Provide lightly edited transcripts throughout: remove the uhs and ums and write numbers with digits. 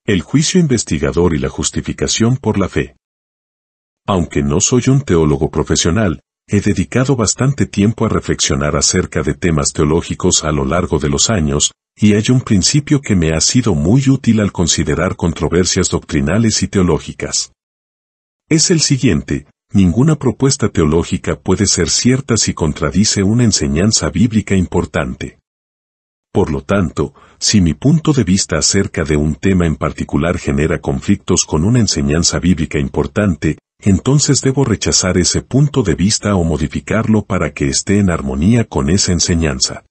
El juicio investigador y la justificación por la fe. Aunque no soy un teólogo profesional, he dedicado bastante tiempo a reflexionar acerca de temas teológicos a lo largo de los años, y hay un principio que me ha sido muy útil al considerar controversias doctrinales y teológicas. Es el siguiente: ninguna propuesta teológica puede ser cierta si contradice una enseñanza bíblica importante. Por lo tanto, si mi punto de vista acerca de un tema en particular genera conflictos con una enseñanza bíblica importante, entonces debo rechazar ese punto de vista o modificarlo para que esté en armonía con esa enseñanza.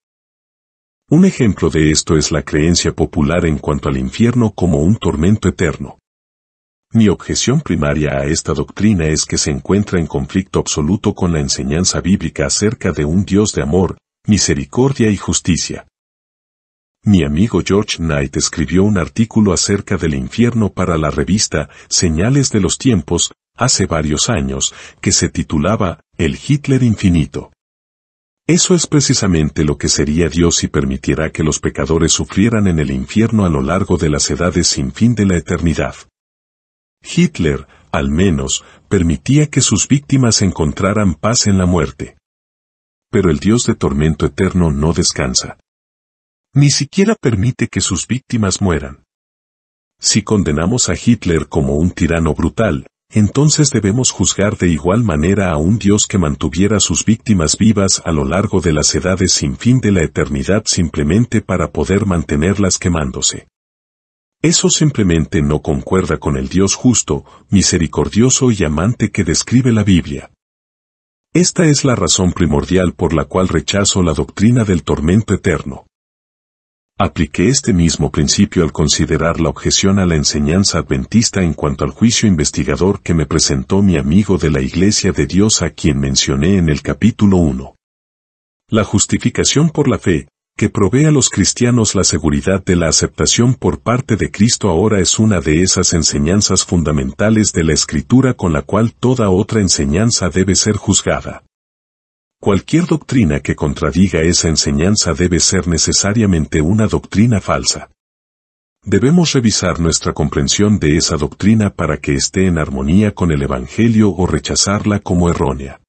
Un ejemplo de esto es la creencia popular en cuanto al infierno como un tormento eterno. Mi objeción primaria a esta doctrina es que se encuentra en conflicto absoluto con la enseñanza bíblica acerca de un Dios de amor, misericordia y justicia. Mi amigo George Knight escribió un artículo acerca del infierno para la revista Señales de los Tiempos, hace varios años, que se titulaba El Hitler Infinito. Eso es precisamente lo que sería Dios si permitiera que los pecadores sufrieran en el infierno a lo largo de las edades sin fin de la eternidad. Hitler, al menos, permitía que sus víctimas encontraran paz en la muerte. Pero el Dios de tormento eterno no descansa. Ni siquiera permite que sus víctimas mueran. Si condenamos a Hitler como un tirano brutal, entonces debemos juzgar de igual manera a un Dios que mantuviera sus víctimas vivas a lo largo de las edades sin fin de la eternidad simplemente para poder mantenerlas quemándose. Eso simplemente no concuerda con el Dios justo, misericordioso y amante que describe la Biblia. Esta es la razón primordial por la cual rechazo la doctrina del tormento eterno. Apliqué este mismo principio al considerar la objeción a la enseñanza adventista en cuanto al juicio investigador que me presentó mi amigo de la Iglesia de Dios a quien mencioné en el capítulo 1. La justificación por la fe, que provee a los cristianos la seguridad de la aceptación por parte de Cristo ahora es una de esas enseñanzas fundamentales de la Escritura con la cual toda otra enseñanza debe ser juzgada. Cualquier doctrina que contradiga esa enseñanza debe ser necesariamente una doctrina falsa. Debemos revisar nuestra comprensión de esa doctrina para que esté en armonía con el Evangelio o rechazarla como errónea.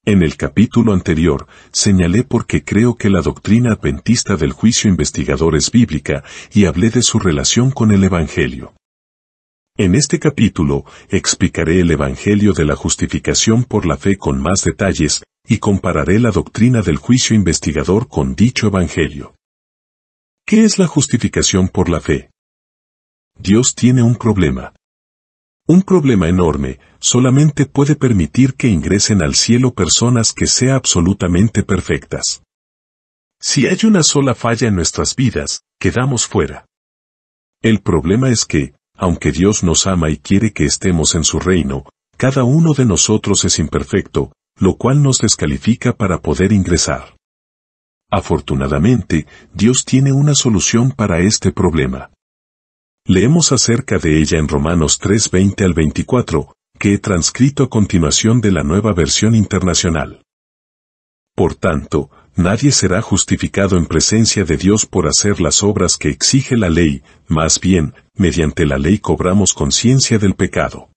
En el capítulo anterior, señalé por qué creo que la doctrina adventista del juicio investigador es bíblica y hablé de su relación con el Evangelio. En este capítulo, explicaré el Evangelio de la justificación por la fe con más detalles, y compararé la doctrina del juicio investigador con dicho Evangelio. ¿Qué es la justificación por la fe? Dios tiene un problema. Un problema enorme, solamente puede permitir que ingresen al cielo personas que sean absolutamente perfectas. Si hay una sola falla en nuestras vidas, quedamos fuera. El problema es que, aunque Dios nos ama y quiere que estemos en su reino, cada uno de nosotros es imperfecto, lo cual nos descalifica para poder ingresar. Afortunadamente, Dios tiene una solución para este problema. Leemos acerca de ella en Romanos 3:20 al 24, que he transcrito a continuación de la Nueva Versión Internacional. Por tanto, nadie será justificado en presencia de Dios por hacer las obras que exige la ley, más bien, mediante la ley cobramos conciencia del pecado.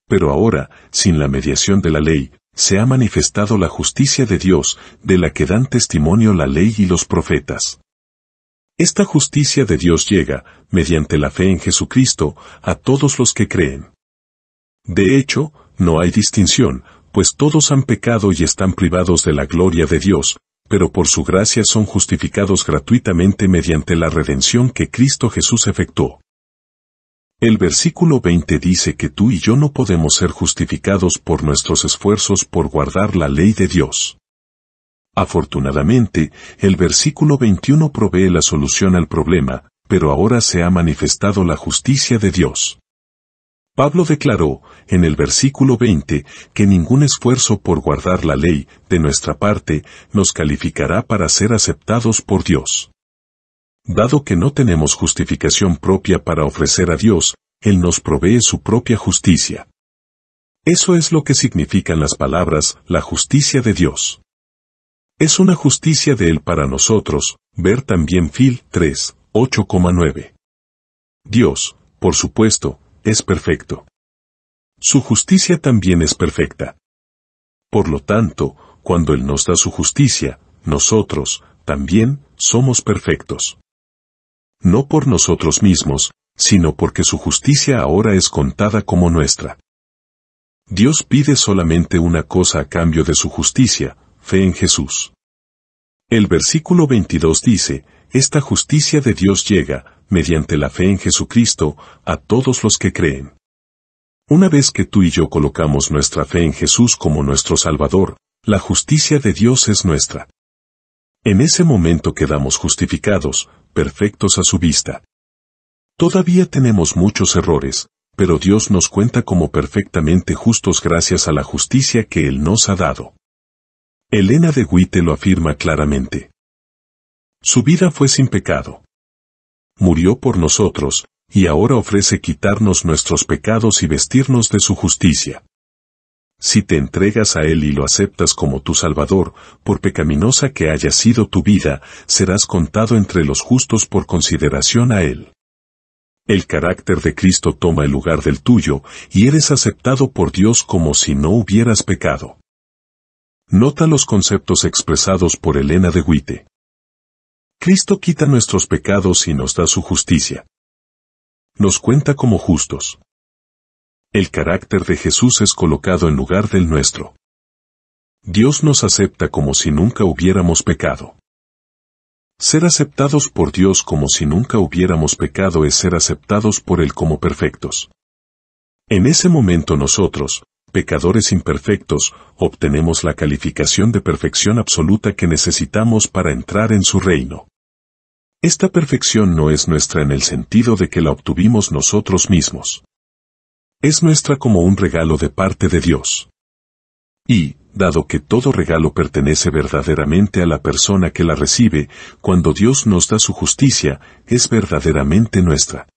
Pero ahora, sin la mediación de la ley, se ha manifestado la justicia de Dios, de la que dan testimonio la ley y los profetas. Esta justicia de Dios llega, mediante la fe en Jesucristo, a todos los que creen. De hecho, no hay distinción, pues todos han pecado y están privados de la gloria de Dios, pero por su gracia son justificados gratuitamente mediante la redención que Cristo Jesús efectuó. El versículo 20 dice que tú y yo no podemos ser justificados por nuestros esfuerzos por guardar la ley de Dios. Afortunadamente, el versículo 21 provee la solución al problema, pero ahora se ha manifestado la justicia de Dios. Pablo declaró, en el versículo 20, que ningún esfuerzo por guardar la ley, de nuestra parte, nos calificará para ser aceptados por Dios. Dado que no tenemos justificación propia para ofrecer a Dios, Él nos provee su propia justicia. Eso es lo que significan las palabras, la justicia de Dios. Es una justicia de Él para nosotros, ver también Fil 3, 8,9. Dios, por supuesto, es perfecto. Su justicia también es perfecta. Por lo tanto, cuando Él nos da su justicia, nosotros, también, somos perfectos. No por nosotros mismos, sino porque su justicia ahora es contada como nuestra. Dios pide solamente una cosa a cambio de su justicia, fe en Jesús. El versículo 22 dice, esta justicia de Dios llega, mediante la fe en Jesucristo, a todos los que creen. Una vez que tú y yo colocamos nuestra fe en Jesús como nuestro Salvador, la justicia de Dios es nuestra. En ese momento quedamos justificados, perfectos a su vista. Todavía tenemos muchos errores, pero Dios nos cuenta como perfectamente justos gracias a la justicia que Él nos ha dado. Elena de White lo afirma claramente. Su vida fue sin pecado. Murió por nosotros, y ahora ofrece quitarnos nuestros pecados y vestirnos de su justicia. Si te entregas a Él y lo aceptas como tu Salvador, por pecaminosa que haya sido tu vida, serás contado entre los justos por consideración a Él. El carácter de Cristo toma el lugar del tuyo, y eres aceptado por Dios como si no hubieras pecado. Nota los conceptos expresados por Elena de White. Cristo quita nuestros pecados y nos da su justicia. Nos cuenta como justos. El carácter de Jesús es colocado en lugar del nuestro. Dios nos acepta como si nunca hubiéramos pecado. Ser aceptados por Dios como si nunca hubiéramos pecado es ser aceptados por Él como perfectos. En ese momento nosotros, pecadores imperfectos, obtenemos la calificación de perfección absoluta que necesitamos para entrar en su reino. Esta perfección no es nuestra en el sentido de que la obtuvimos nosotros mismos. Es nuestra como un regalo de parte de Dios. Y, dado que todo regalo pertenece verdaderamente a la persona que la recibe, cuando Dios nos da su justicia, es verdaderamente nuestra.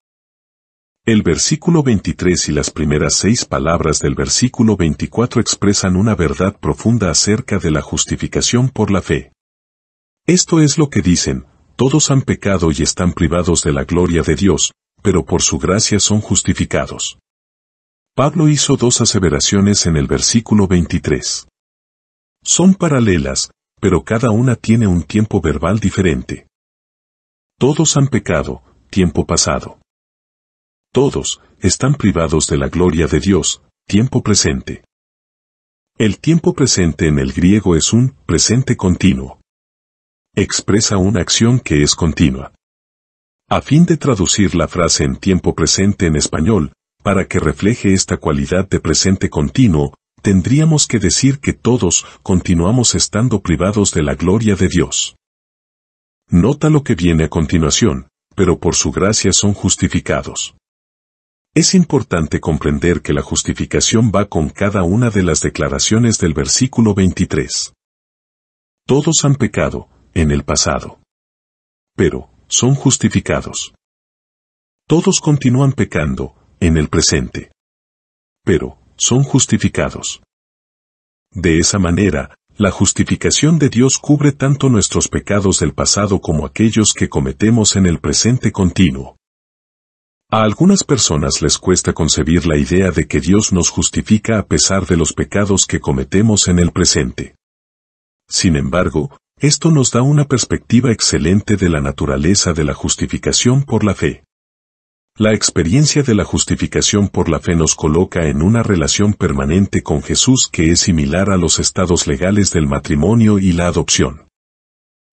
El versículo 23 y las primeras 6 palabras del versículo 24 expresan una verdad profunda acerca de la justificación por la fe. Esto es lo que dicen: todos han pecado y están privados de la gloria de Dios, pero por su gracia son justificados. Pablo hizo 2 aseveraciones en el versículo 23. Son paralelas, pero cada una tiene un tiempo verbal diferente. Todos han pecado, tiempo pasado. Todos están privados de la gloria de Dios, tiempo presente. El tiempo presente en el griego es un presente continuo. Expresa una acción que es continua. A fin de traducir la frase en tiempo presente en español, para que refleje esta cualidad de presente continuo, tendríamos que decir que todos continuamos estando privados de la gloria de Dios. Nota lo que viene a continuación, pero por su gracia son justificados. Es importante comprender que la justificación va con cada una de las declaraciones del versículo 23. Todos han pecado, en el pasado. Pero, son justificados. Todos continúan pecando, en el presente. Pero, son justificados. De esa manera, la justificación de Dios cubre tanto nuestros pecados del pasado como aquellos que cometemos en el presente continuo. A algunas personas les cuesta concebir la idea de que Dios nos justifica a pesar de los pecados que cometemos en el presente. Sin embargo, esto nos da una perspectiva excelente de la naturaleza de la justificación por la fe. La experiencia de la justificación por la fe nos coloca en una relación permanente con Jesús que es similar a los estados legales del matrimonio y la adopción.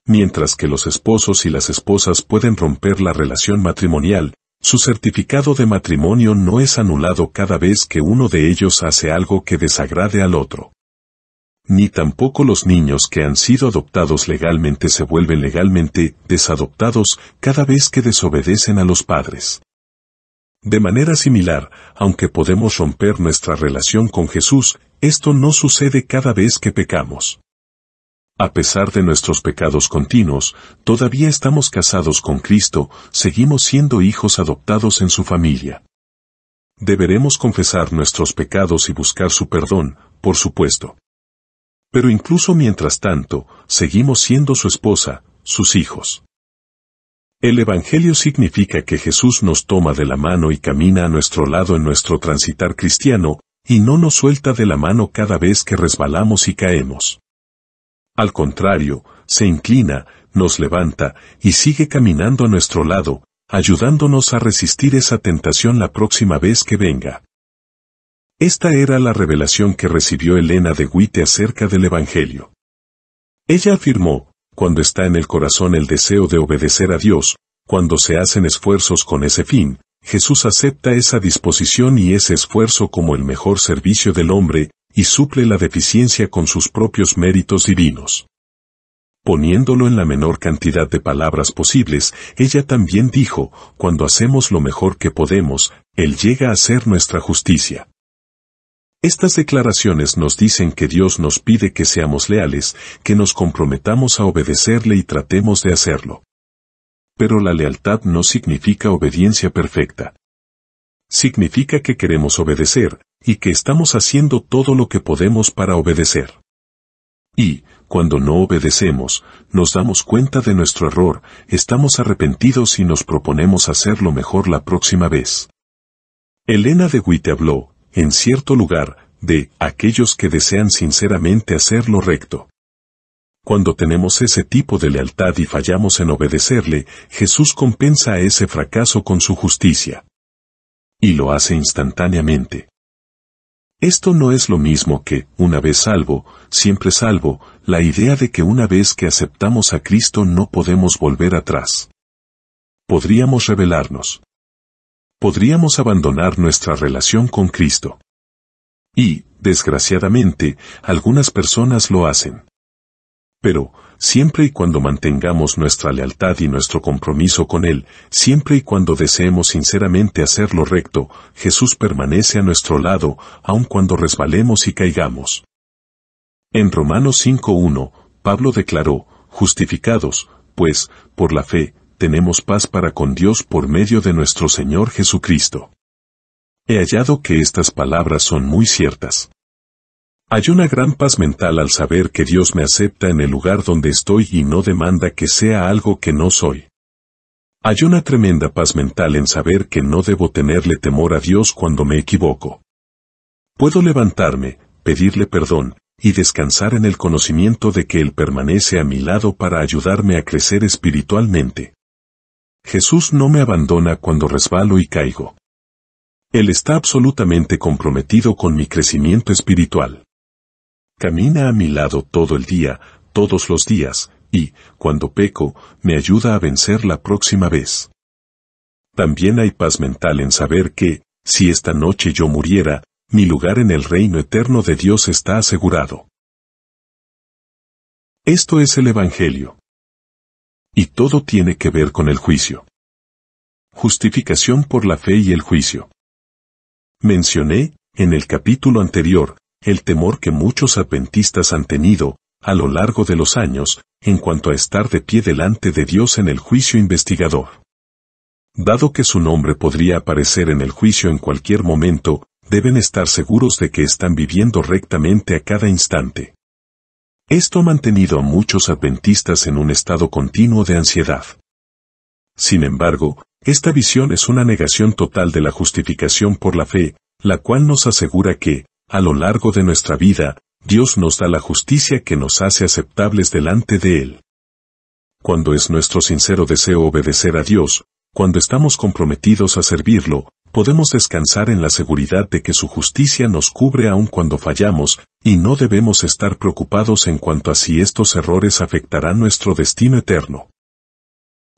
Mientras que los esposos y las esposas pueden romper la relación matrimonial, su certificado de matrimonio no es anulado cada vez que uno de ellos hace algo que desagrade al otro. Ni tampoco los niños que han sido adoptados legalmente se vuelven legalmente desadoptados cada vez que desobedecen a los padres. De manera similar, aunque podemos romper nuestra relación con Jesús, esto no sucede cada vez que pecamos. A pesar de nuestros pecados continuos, todavía estamos casados con Cristo, seguimos siendo hijos adoptados en su familia. Deberemos confesar nuestros pecados y buscar su perdón, por supuesto. Pero incluso mientras tanto, seguimos siendo su esposa, sus hijos. El Evangelio significa que Jesús nos toma de la mano y camina a nuestro lado en nuestro transitar cristiano, y no nos suelta de la mano cada vez que resbalamos y caemos. Al contrario, se inclina, nos levanta, y sigue caminando a nuestro lado, ayudándonos a resistir esa tentación la próxima vez que venga. Esta era la revelación que recibió Elena de White acerca del Evangelio. Ella afirmó, cuando está en el corazón el deseo de obedecer a Dios, cuando se hacen esfuerzos con ese fin, Jesús acepta esa disposición y ese esfuerzo como el mejor servicio del hombre, y suple la deficiencia con sus propios méritos divinos. Poniéndolo en la menor cantidad de palabras posibles, ella también dijo, cuando hacemos lo mejor que podemos, Él llega a ser nuestra justicia. Estas declaraciones nos dicen que Dios nos pide que seamos leales, que nos comprometamos a obedecerle y tratemos de hacerlo. Pero la lealtad no significa obediencia perfecta. Significa que queremos obedecer, y que estamos haciendo todo lo que podemos para obedecer. Y, cuando no obedecemos, nos damos cuenta de nuestro error, estamos arrepentidos y nos proponemos hacerlo mejor la próxima vez. Elena de White habló, en cierto lugar, de aquellos que desean sinceramente hacer lo recto. Cuando tenemos ese tipo de lealtad y fallamos en obedecerle, Jesús compensa a ese fracaso con su justicia. Y lo hace instantáneamente. Esto no es lo mismo que, una vez salvo, siempre salvo, la idea de que una vez que aceptamos a Cristo no podemos volver atrás. Podríamos rebelarnos. Podríamos abandonar nuestra relación con Cristo. Y, desgraciadamente, algunas personas lo hacen. Pero, siempre y cuando mantengamos nuestra lealtad y nuestro compromiso con Él, siempre y cuando deseemos sinceramente hacer lo recto, Jesús permanece a nuestro lado, aun cuando resbalemos y caigamos. En Romanos 5:1, Pablo declaró, justificados, pues, por la fe, tenemos paz para con Dios por medio de nuestro Señor Jesucristo. He hallado que estas palabras son muy ciertas. Hay una gran paz mental al saber que Dios me acepta en el lugar donde estoy y no demanda que sea algo que no soy. Hay una tremenda paz mental en saber que no debo tenerle temor a Dios cuando me equivoco. Puedo levantarme, pedirle perdón, y descansar en el conocimiento de que Él permanece a mi lado para ayudarme a crecer espiritualmente. Jesús no me abandona cuando resbalo y caigo. Él está absolutamente comprometido con mi crecimiento espiritual. Camina a mi lado todo el día, todos los días, y, cuando peco, me ayuda a vencer la próxima vez. También hay paz mental en saber que, si esta noche yo muriera, mi lugar en el reino eterno de Dios está asegurado. Esto es el Evangelio. Y todo tiene que ver con el juicio. Justificación por la fe y el juicio. Mencioné, en el capítulo anterior, el temor que muchos adventistas han tenido, a lo largo de los años, en cuanto a estar de pie delante de Dios en el juicio investigador. Dado que su nombre podría aparecer en el juicio en cualquier momento, deben estar seguros de que están viviendo rectamente a cada instante. Esto ha mantenido a muchos adventistas en un estado continuo de ansiedad. Sin embargo, esta visión es una negación total de la justificación por la fe, la cual nos asegura que, a lo largo de nuestra vida, Dios nos da la justicia que nos hace aceptables delante de Él. Cuando es nuestro sincero deseo obedecer a Dios, cuando estamos comprometidos a servirlo, podemos descansar en la seguridad de que su justicia nos cubre aun cuando fallamos, y no debemos estar preocupados en cuanto a si estos errores afectarán nuestro destino eterno.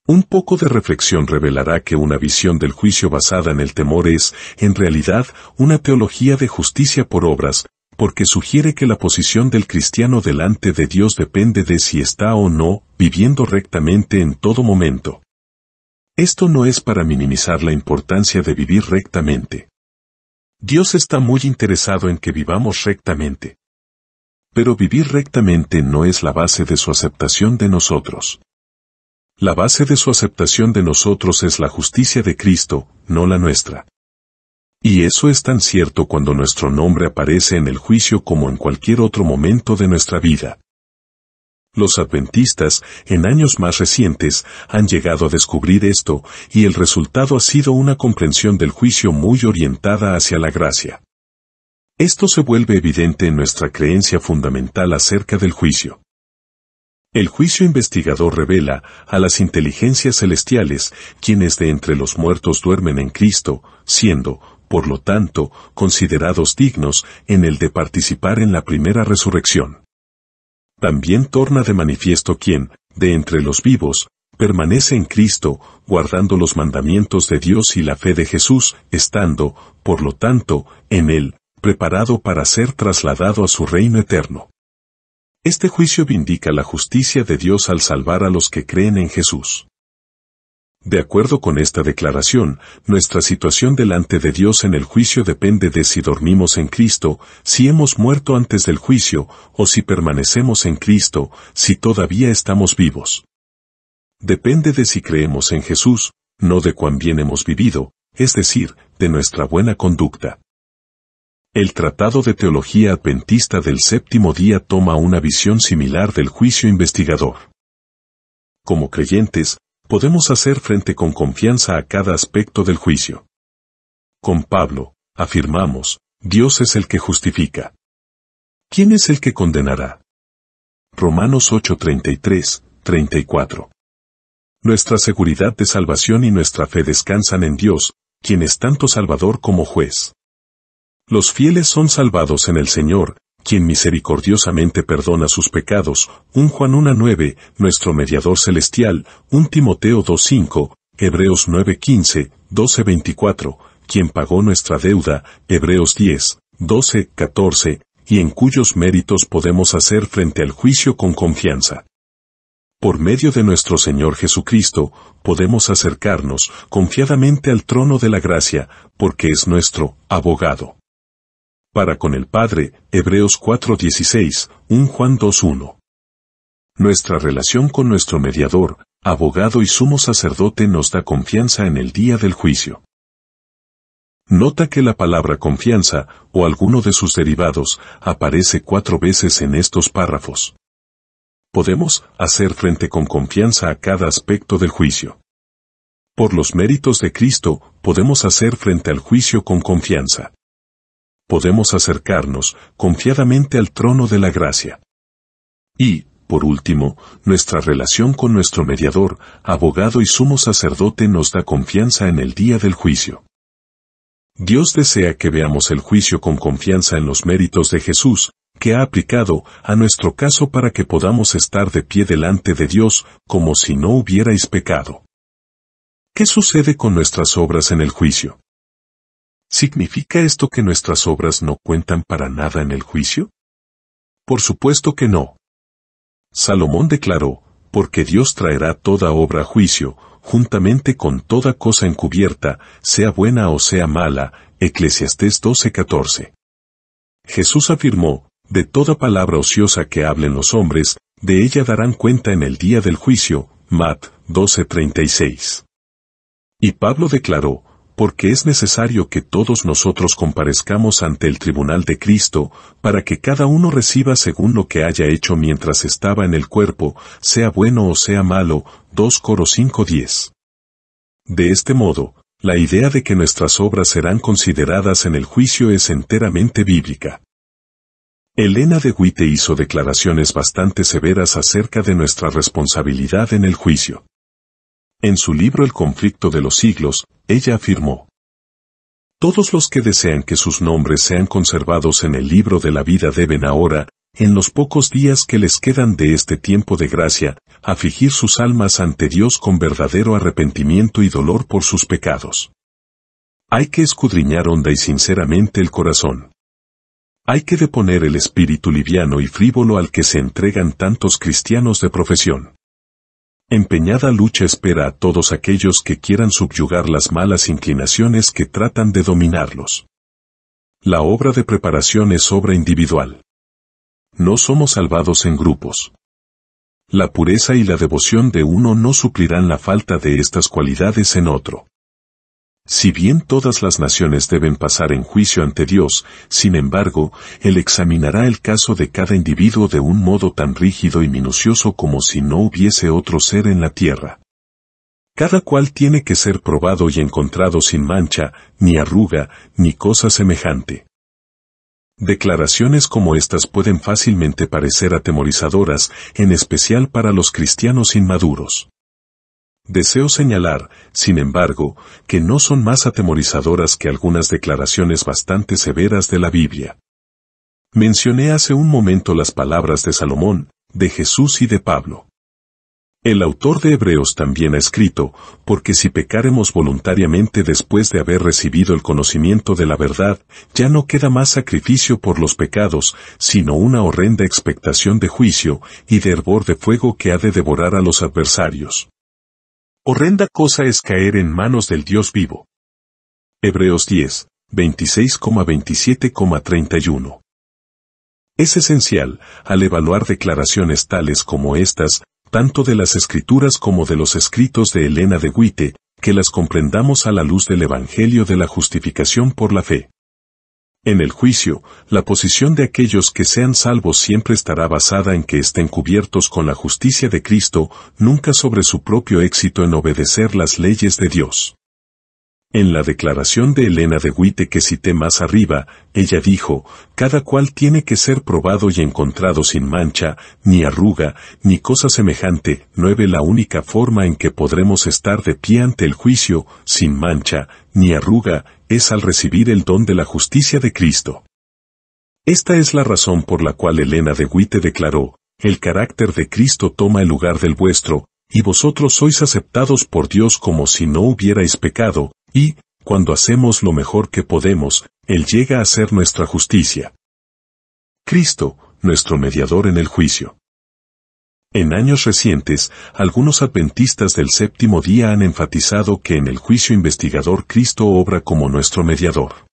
Un poco de reflexión revelará que una visión del juicio basada en el temor es, en realidad, una teología de justicia por obras, porque sugiere que la posición del cristiano delante de Dios depende de si está o no viviendo rectamente en todo momento. Esto no es para minimizar la importancia de vivir rectamente. Dios está muy interesado en que vivamos rectamente. Pero vivir rectamente no es la base de su aceptación de nosotros. La base de su aceptación de nosotros es la justicia de Cristo, no la nuestra. Y eso es tan cierto cuando nuestro nombre aparece en el juicio como en cualquier otro momento de nuestra vida. Los adventistas, en años más recientes, han llegado a descubrir esto, y el resultado ha sido una comprensión del juicio muy orientada hacia la gracia. Esto se vuelve evidente en nuestra creencia fundamental acerca del juicio. El juicio investigador revela a las inteligencias celestiales, quienes de entre los muertos duermen en Cristo, siendo, por lo tanto, considerados dignos en el de participar en la primera resurrección. También torna de manifiesto quien, de entre los vivos, permanece en Cristo, guardando los mandamientos de Dios y la fe de Jesús, estando, por lo tanto, en Él, preparado para ser trasladado a su reino eterno. Este juicio vindica la justicia de Dios al salvar a los que creen en Jesús. De acuerdo con esta declaración, nuestra situación delante de Dios en el juicio depende de si dormimos en Cristo, si hemos muerto antes del juicio, o si permanecemos en Cristo, si todavía estamos vivos. Depende de si creemos en Jesús, no de cuán bien hemos vivido, es decir, de nuestra buena conducta. El Tratado de Teología Adventista del Séptimo Día toma una visión similar del juicio investigador. Como creyentes, podemos hacer frente con confianza a cada aspecto del juicio. Con Pablo, afirmamos, Dios es el que justifica. ¿Quién es el que condenará? Romanos 8:33, 34. Nuestra seguridad de salvación y nuestra fe descansan en Dios, quien es tanto Salvador como juez. Los fieles son salvados en el Señor, quien misericordiosamente perdona sus pecados, 1 Juan 1:9, nuestro mediador celestial, 1 Timoteo 2:5, Hebreos 9:15, 12:24, quien pagó nuestra deuda, Hebreos 10, 12, 14, y en cuyos méritos podemos hacer frente al juicio con confianza. Por medio de nuestro Señor Jesucristo, podemos acercarnos confiadamente al trono de la gracia, porque es nuestro abogado. Para con el Padre, Hebreos 4:16, 1 Juan 2:1. Nuestra relación con nuestro mediador, abogado y sumo sacerdote nos da confianza en el día del juicio. Nota que la palabra confianza, o alguno de sus derivados, aparece 4 veces en estos párrafos. Podemos hacer frente con confianza a cada aspecto del juicio. Por los méritos de Cristo, podemos hacer frente al juicio con confianza. Podemos acercarnos confiadamente al trono de la gracia. Y, por último, nuestra relación con nuestro mediador, abogado y sumo sacerdote nos da confianza en el día del juicio. Dios desea que veamos el juicio con confianza en los méritos de Jesús, que ha aplicado a nuestro caso para que podamos estar de pie delante de Dios, como si no hubierais pecado. ¿Qué sucede con nuestras obras en el juicio? ¿Significa esto que nuestras obras no cuentan para nada en el juicio? Por supuesto que no. Salomón declaró, porque Dios traerá toda obra a juicio, juntamente con toda cosa encubierta, sea buena o sea mala, Eclesiastés 12:14. Jesús afirmó, de toda palabra ociosa que hablen los hombres, de ella darán cuenta en el día del juicio, Mat 12:36. Y Pablo declaró, porque es necesario que todos nosotros comparezcamos ante el tribunal de Cristo, para que cada uno reciba según lo que haya hecho mientras estaba en el cuerpo, sea bueno o sea malo, 2 Coros 5:10. De este modo, la idea de que nuestras obras serán consideradas en el juicio es enteramente bíblica. Elena de White hizo declaraciones bastante severas acerca de nuestra responsabilidad en el juicio. En su libro El conflicto de los siglos, ella afirmó: todos los que desean que sus nombres sean conservados en el libro de la vida deben ahora, en los pocos días que les quedan de este tiempo de gracia, afligir sus almas ante Dios con verdadero arrepentimiento y dolor por sus pecados. Hay que escudriñar honda y sinceramente el corazón. Hay que deponer el espíritu liviano y frívolo al que se entregan tantos cristianos de profesión. Empeñada lucha espera a todos aquellos que quieran subyugar las malas inclinaciones que tratan de dominarlos. La obra de preparación es obra individual. No somos salvados en grupos. La pureza y la devoción de uno no suplirán la falta de estas cualidades en otro. Si bien todas las naciones deben pasar en juicio ante Dios, sin embargo, Él examinará el caso de cada individuo de un modo tan rígido y minucioso como si no hubiese otro ser en la tierra. Cada cual tiene que ser probado y encontrado sin mancha, ni arruga, ni cosa semejante. Declaraciones como estas pueden fácilmente parecer atemorizadoras, en especial para los cristianos inmaduros. Deseo señalar, sin embargo, que no son más atemorizadoras que algunas declaraciones bastante severas de la Biblia. Mencioné hace un momento las palabras de Salomón, de Jesús y de Pablo. El autor de Hebreos también ha escrito, porque si pecaremos voluntariamente después de haber recibido el conocimiento de la verdad, ya no queda más sacrificio por los pecados, sino una horrenda expectación de juicio y de hervor de fuego que ha de devorar a los adversarios. Horrenda cosa es caer en manos del Dios vivo. Hebreos 10, 26,27,31. Es esencial, al evaluar declaraciones tales como estas, tanto de las Escrituras como de los escritos de Elena de White, que las comprendamos a la luz del Evangelio de la justificación por la fe. En el juicio, la posición de aquellos que sean salvos siempre estará basada en que estén cubiertos con la justicia de Cristo, nunca sobre su propio éxito en obedecer las leyes de Dios. En la declaración de Elena de White que cité más arriba, ella dijo, cada cual tiene que ser probado y encontrado sin mancha, ni arruga, ni cosa semejante. 9. La única forma en que podremos estar de pie ante el juicio, sin mancha, ni arruga, es al recibir el don de la justicia de Cristo. Esta es la razón por la cual Elena de White declaró, el carácter de Cristo toma el lugar del vuestro, y vosotros sois aceptados por Dios como si no hubierais pecado, y, cuando hacemos lo mejor que podemos, Él llega a ser nuestra justicia. Cristo, nuestro mediador en el juicio. En años recientes, algunos adventistas del séptimo día han enfatizado que en el juicio investigador Cristo obra como nuestro mediador.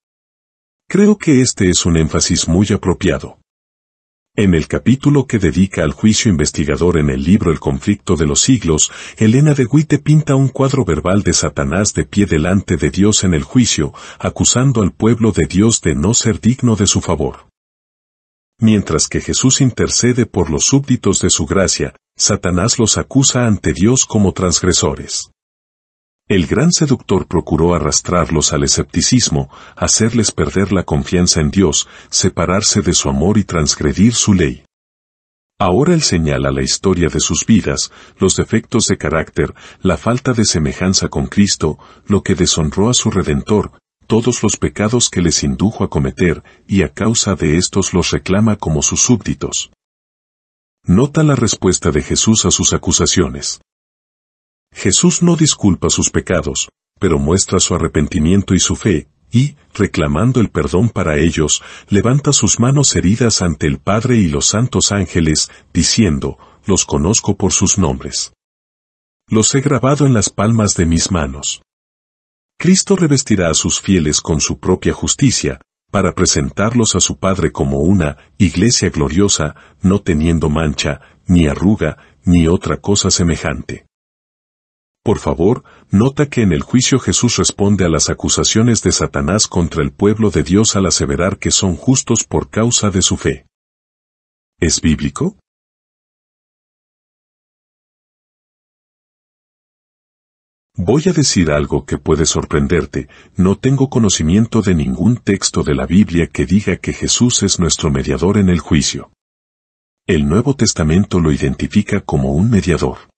Creo que este es un énfasis muy apropiado. En el capítulo que dedica al juicio investigador en el libro El conflicto de los siglos, Elena de White pinta un cuadro verbal de Satanás de pie delante de Dios en el juicio, acusando al pueblo de Dios de no ser digno de su favor. Mientras que Jesús intercede por los súbditos de su gracia, Satanás los acusa ante Dios como transgresores. El gran seductor procuró arrastrarlos al escepticismo, hacerles perder la confianza en Dios, separarse de su amor y transgredir su ley. Ahora él señala la historia de sus vidas, los defectos de carácter, la falta de semejanza con Cristo, lo que deshonró a su Redentor, todos los pecados que les indujo a cometer, y a causa de estos los reclama como sus súbditos. Nota la respuesta de Jesús a sus acusaciones. Jesús no disculpa sus pecados, pero muestra su arrepentimiento y su fe, y, reclamando el perdón para ellos, levanta sus manos heridas ante el Padre y los santos ángeles, diciendo, los conozco por sus nombres. Los he grabado en las palmas de mis manos. Cristo revestirá a sus fieles con su propia justicia, para presentarlos a su Padre como una iglesia gloriosa, no teniendo mancha, ni arruga, ni otra cosa semejante. Por favor, nota que en el juicio Jesús responde a las acusaciones de Satanás contra el pueblo de Dios al aseverar que son justos por causa de su fe. ¿Es bíblico? Voy a decir algo que puede sorprenderte, no tengo conocimiento de ningún texto de la Biblia que diga que Jesús es nuestro mediador en el juicio. El Nuevo Testamento lo identifica como un mediador.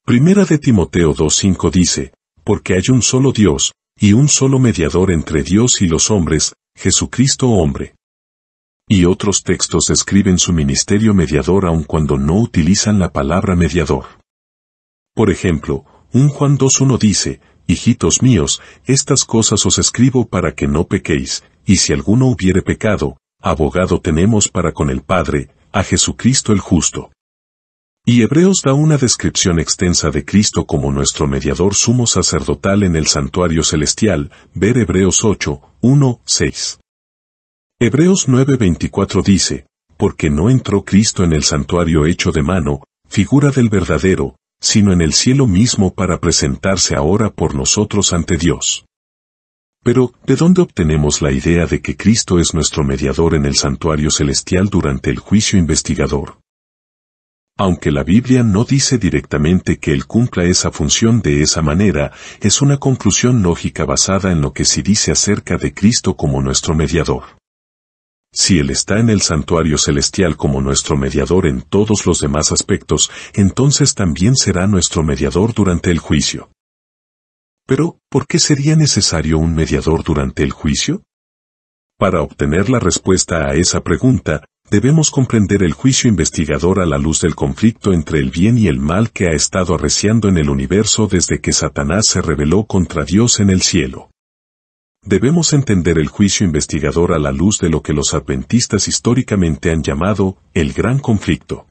Primera de Timoteo 2:5 dice, porque hay un solo Dios, y un solo mediador entre Dios y los hombres, Jesucristo hombre. Y otros textos describen su ministerio mediador aun cuando no utilizan la palabra mediador. Por ejemplo, un Juan 2:1 dice, hijitos míos, estas cosas os escribo para que no pequéis, y si alguno hubiere pecado, abogado tenemos para con el Padre, a Jesucristo el justo. Y Hebreos da una descripción extensa de Cristo como nuestro mediador sumo sacerdotal en el santuario celestial, ver Hebreos 8:1-6. Hebreos 9:24 dice, porque no entró Cristo en el santuario hecho de mano, figura del verdadero, sino en el cielo mismo para presentarse ahora por nosotros ante Dios. Pero, ¿de dónde obtenemos la idea de que Cristo es nuestro mediador en el santuario celestial durante el juicio investigador? Aunque la Biblia no dice directamente que Él cumpla esa función de esa manera, es una conclusión lógica basada en lo que se dice acerca de Cristo como nuestro mediador. Si Él está en el santuario celestial como nuestro mediador en todos los demás aspectos, entonces también será nuestro mediador durante el juicio. Pero, ¿por qué sería necesario un mediador durante el juicio? Para obtener la respuesta a esa pregunta, debemos comprender el juicio investigador a la luz del conflicto entre el bien y el mal que ha estado arreciando en el universo desde que Satanás se rebeló contra Dios en el cielo. Debemos entender el juicio investigador a la luz de lo que los adventistas históricamente han llamado el gran conflicto.